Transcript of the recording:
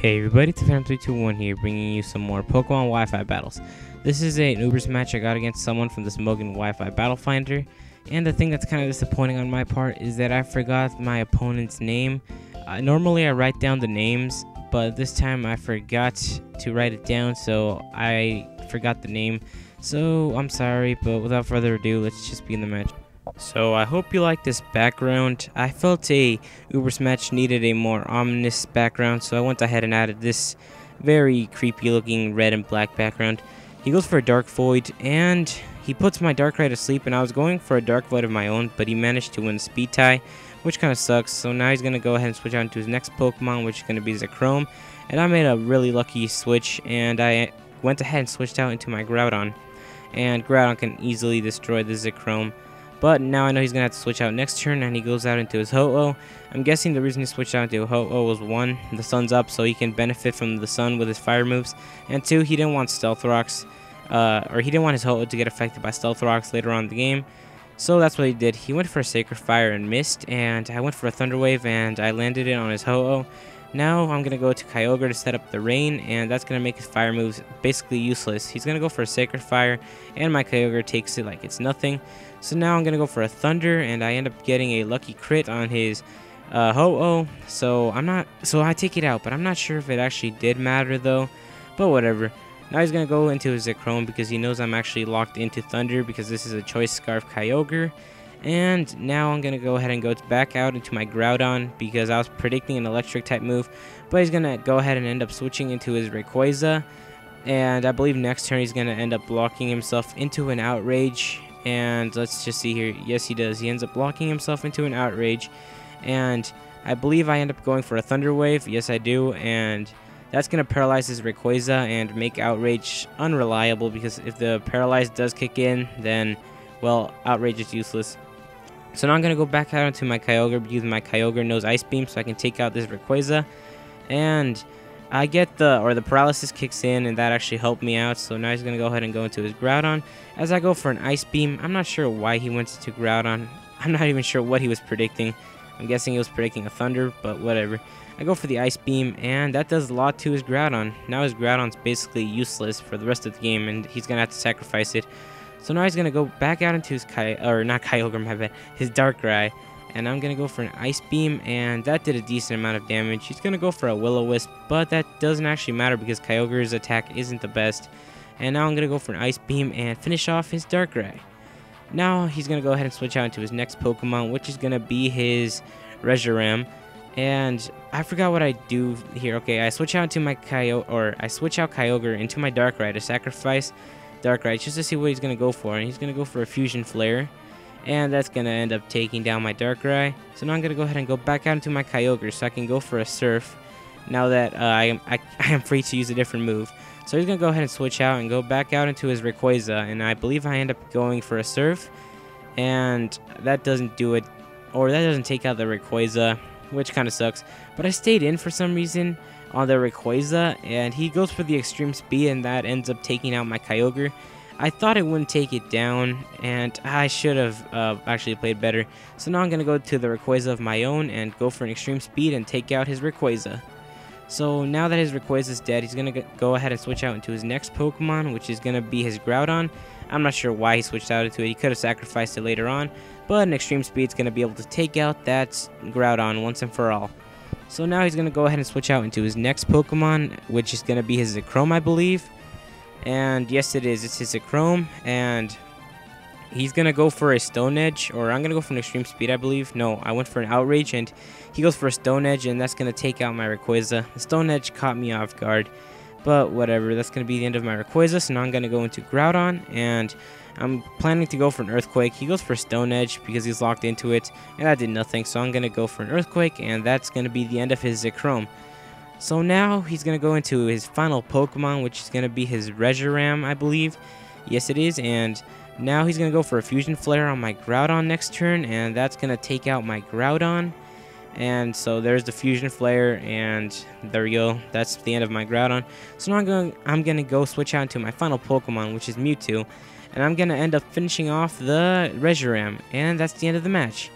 Hey everybody, it's Phantom321 here, bringing you some more Pokemon Wi-Fi battles. This is an Ubers match I got against someone from the Smogon Wi-Fi Battle Finder, and the thing that's kind of disappointing on my part is that I forgot my opponent's name. Normally I write down the names, but this time I forgot to write it down, so I forgot the name. So I'm sorry, but without further ado, let's just begin the match. So I hope you like this background. I felt a Ubers match needed a more ominous background, so I went ahead and added this very creepy looking red and black background. He goes for a Dark Void, and he puts my Darkrai to sleep, and I was going for a Dark Void of my own, but he managed to win Speed Tie, which kind of sucks. So now he's going to go ahead and switch out into his next Pokemon, which is going to be Zekrom, and I made a really lucky switch, and I went ahead and switched out into my Groudon, and Groudon can easily destroy the Zekrom. But now I know he's going to have to switch out next turn, and he goes out into his Ho-Oh. I'm guessing the reason he switched out into Ho-Oh was 1, the sun's up, so he can benefit from the sun with his fire moves, and 2, he didn't want Stealth Rocks, or he didn't want his Ho-Oh to get affected by Stealth Rocks later on in the game. So that's what he did. He went for a Sacred Fire and missed, and I went for a Thunder Wave, and I landed it on his Ho-Oh. Now I'm going to go to Kyogre to set up the rain, and that's going to make his fire moves basically useless. He's going to go for a Sacred Fire, and my Kyogre takes it like it's nothing. So now I'm going to go for a Thunder, and I end up getting a lucky crit on his Ho-Oh. So I take it out, but I'm not sure if it actually did matter though, but whatever. Now he's going to go into his Zekrom because he knows I'm actually locked into Thunder because this is a Choice Scarf Kyogre. And now I'm going to go ahead and go back out into my Groudon because I was predicting an electric type move. But he's going to go ahead and end up switching into his Rayquaza. And I believe next turn he's going to end up blocking himself into an Outrage. And let's just see here. Yes, he does. He ends up blocking himself into an Outrage. And I believe I end up going for a Thunder Wave. Yes, I do. And that's going to paralyze his Rayquaza and make Outrage unreliable. Because if the Paralyze does kick in, then, well, Outrage is useless. So now I'm going to go back out into my Kyogre because my Kyogre knows Ice Beam, so I can take out this Rayquaza. And I get the paralysis kicks in, and that actually helped me out. So now he's going to go ahead and go into his Groudon. As I go for an Ice Beam, I'm not sure why he went to Groudon. I'm not even sure what he was predicting. I'm guessing he was predicting a Thunder, but whatever. I go for the Ice Beam, and that does a lot to his Groudon. Now his Groudon's basically useless for the rest of the game, and he's going to have to sacrifice it. So now he's going to go back out into his his Darkrai, and I'm going to go for an Ice Beam, and that did a decent amount of damage. He's going to go for a Will-O-Wisp, but that doesn't actually matter because Kyogre's attack isn't the best. And now I'm going to go for an Ice Beam and finish off his Darkrai. Now he's going to go ahead and switch out into his next Pokemon, which is going to be his Reshiram. And I forgot what I do here. Okay, I switch out into my Kyogre into my Darkrai to sacrifice Darkrai just to see what he's going to go for, and he's going to go for a Fusion Flare, and that's going to end up taking down my Darkrai. So now I'm going to go ahead and go back out into my Kyogre so I can go for a Surf now that I am free to use a different move. So he's going to go ahead and switch out and go back out into his Rayquaza, and I believe I end up going for a Surf, and that doesn't do it, or that doesn't take out the Rayquaza, which kind of sucks. But I stayed in for some reason on the Rayquaza, and he goes for the Extreme Speed, and that ends up taking out my Kyogre. I thought it wouldn't take it down, and I should have actually played better. So now I'm going to go to the Rayquaza of my own and go for an Extreme Speed and take out his Rayquaza. So now that his Rayquaza is dead, he's going to go ahead and switch out into his next Pokemon, which is going to be his Groudon. I'm not sure why he switched out into it. He could have sacrificed it later on, but an Extreme Speed is going to be able to take out that Groudon once and for all. So now he's going to go ahead and switch out into his next Pokemon, which is going to be his Zekrom, I believe. And yes, it is. It's his Zekrom, and he's going to go for a Stone Edge, or I'm going to go for an Extreme Speed, I believe. No, I went for an Outrage, and he goes for a Stone Edge, and that's going to take out my Rayquaza. The Stone Edge caught me off guard, but whatever. That's going to be the end of my Rayquaza, so now I'm going to go into Groudon, and I'm planning to go for an Earthquake. He goes for Stone Edge because he's locked into it, and that did nothing, so I'm going to go for an Earthquake, and that's going to be the end of his Zekrom. So now he's going to go into his final Pokemon, which is going to be his Reshiram, I believe. Yes, it is, and now he's going to go for a Fusion Flare on my Groudon next turn, and that's going to take out my Groudon. And so there's the Fusion Flare, and there we go. That's the end of my Groudon. So now I'm going to go switch out into my final Pokemon, which is Mewtwo. And I'm going to end up finishing off the Reshiram, and that's the end of the match.